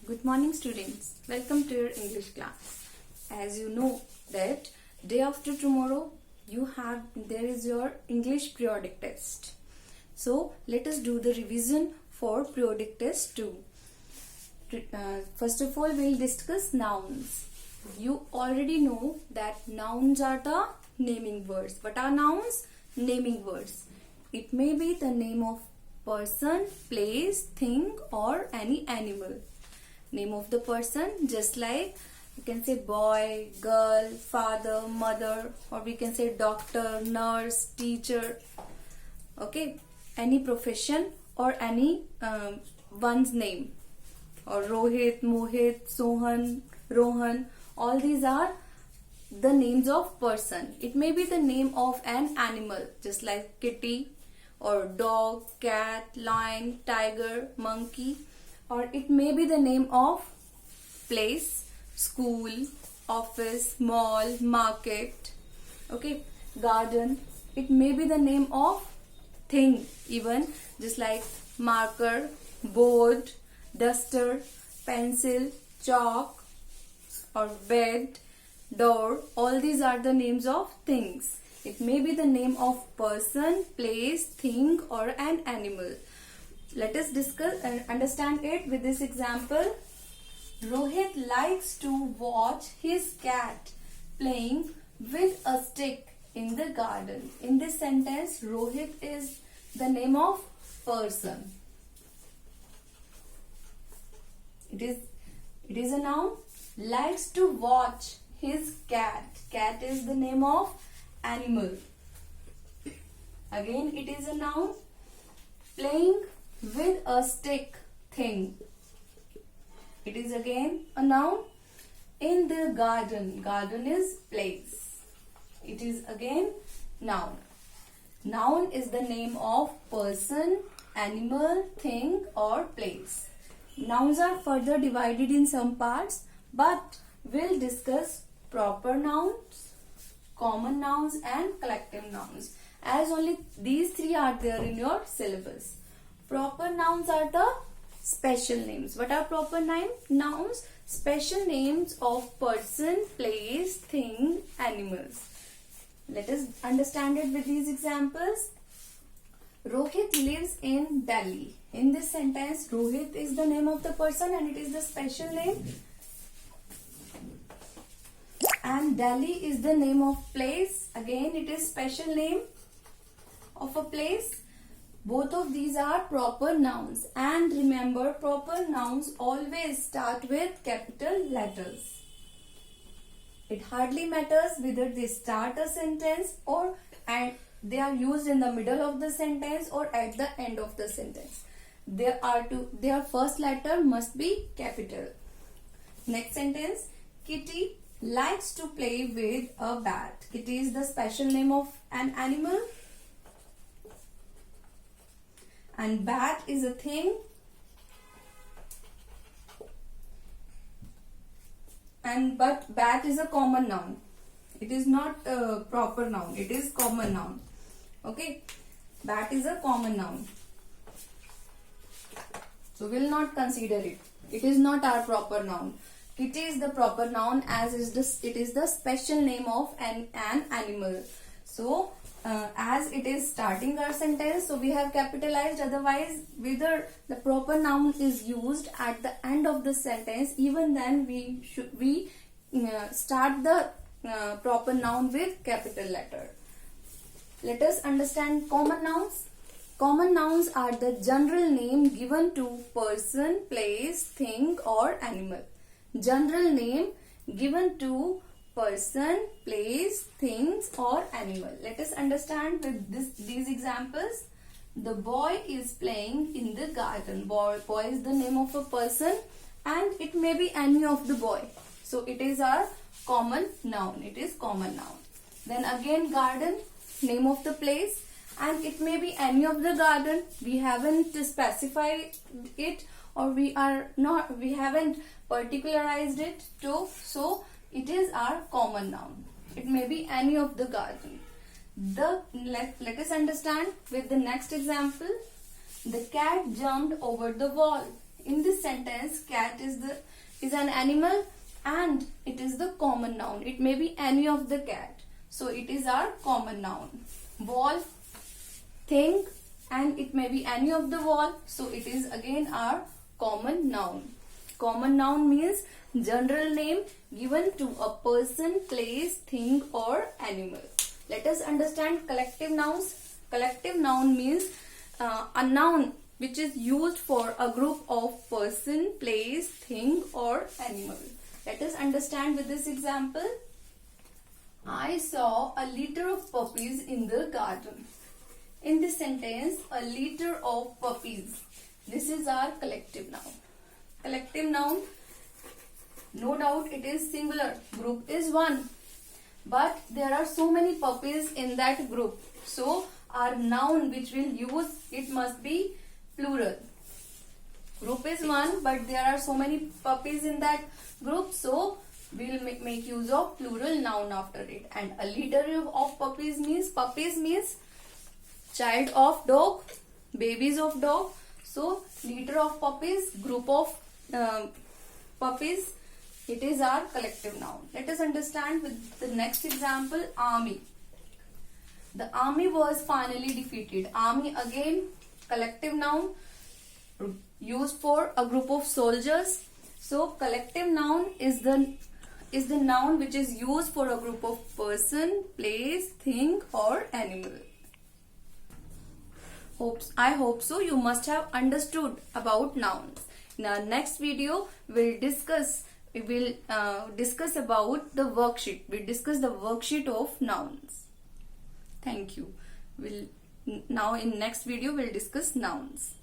Good morning students. Welcome to your English class. As you know that day after tomorrow there is your English periodic test. So let us do the revision for periodic test 2. First of all we'll discuss nouns. You already know that nouns are the naming words. What are nouns? Naming words. It may be the name of person, place, thing or any animal. Name of the person, just like you can say boy, girl, father, mother, or we can say doctor, nurse, teacher. Okay, any profession or any one's name, or Rohit, Mohit, Sohan, Rohan. All these are the names of person. It may be the name of an animal, just like kitty, or dog, cat, lion, tiger, monkey. Or it may be the name of place, school, office, mall, market, okay, garden. It may be the name of thing, even just like marker, board, duster, pencil, chalk, or bed, door. All these are the names of things. It may be the name of person, place, thing or an animal. Let us discuss and understand it with this example. Rohit likes to watch his cat playing with a stick in the garden. In this sentence, Rohit is the name of person. It is a noun. Likes to watch his cat. Cat is the name of animal. Again, it is a noun. Playing with a stick, thing. It is again a noun. In the garden. Garden is place. It is again noun. Noun is the name of person, animal, thing or place. Nouns are further divided in some parts, but we'll discuss proper nouns, common nouns and collective nouns, as only these three are there in your syllabus. Proper nouns are the special names. What are proper nouns? Special names of person, place, thing, animals. Let us understand it with these examples. Rohit lives in Delhi. In this sentence, Rohit is the name of the person and it is the special name. And Delhi is the name of place. Again, it is special name of a place. Both of these are proper nouns, and remember, proper nouns always start with capital letters. It hardly matters whether they start a sentence and they are used in the middle of the sentence or at the end of the sentence. Their first letter must be capital. Next sentence, Kitty likes to play with a bat. Kitty is the special name of an animal. And bat is a thing. But bat is a common noun. It is not a proper noun. It is common noun. Okay. Bat is a common noun. So we will not consider it. It is not our proper noun. Kitty is the proper noun as it is the special name of an animal. So as it is starting our sentence, so we have capitalized. Otherwise, whether the proper noun is used at the end of the sentence, even then we start the proper noun with capital letter. Let us understand common nouns. Common nouns are the general name given to person, place, thing or animal. General name given to person, place, things or animal. Let us understand with these examples. The boy is playing in the garden. Boy is the name of a person and it may be any of the boy. So it is our common noun. It is common noun. Then again garden, name of the place, and it may be any of the garden. We haven't specified it or we haven't particularized it too. So it is our common noun. It may be any of the garden. Let us understand with the next example. The cat jumped over the wall. In this sentence, cat is an animal and it is the common noun. It may be any of the cat. So it is our common noun. Wall, thing, and it may be any of the wall. So it is again our common noun. Common noun means general name given to a person, place, thing or animal. Let us understand collective nouns. Collective noun means a noun which is used for a group of person, place, thing or animal. Let us understand with this example. I saw a litter of puppies in the garden. In this sentence, a litter of puppies. This is our collective noun. Collective noun, no doubt it is singular. Group is one. But there are so many puppies in that group. So our noun which we'll use, it must be plural. Group is one, but there are so many puppies in that group. So we'll make use of plural noun after it. And a litter of puppies means child of dog, babies of dog. So litter of puppies, group of puppies, it is our collective noun. Let us understand with the next example, army. The army was finally defeated. Army again collective noun used for a group of soldiers. So collective noun is the noun which is used for a group of person, place, thing or animal. I hope so you must have understood about nouns. In our next video, we will discuss about the worksheet. We'll discuss the worksheet of nouns. Thank you. Now in next video, we'll discuss nouns.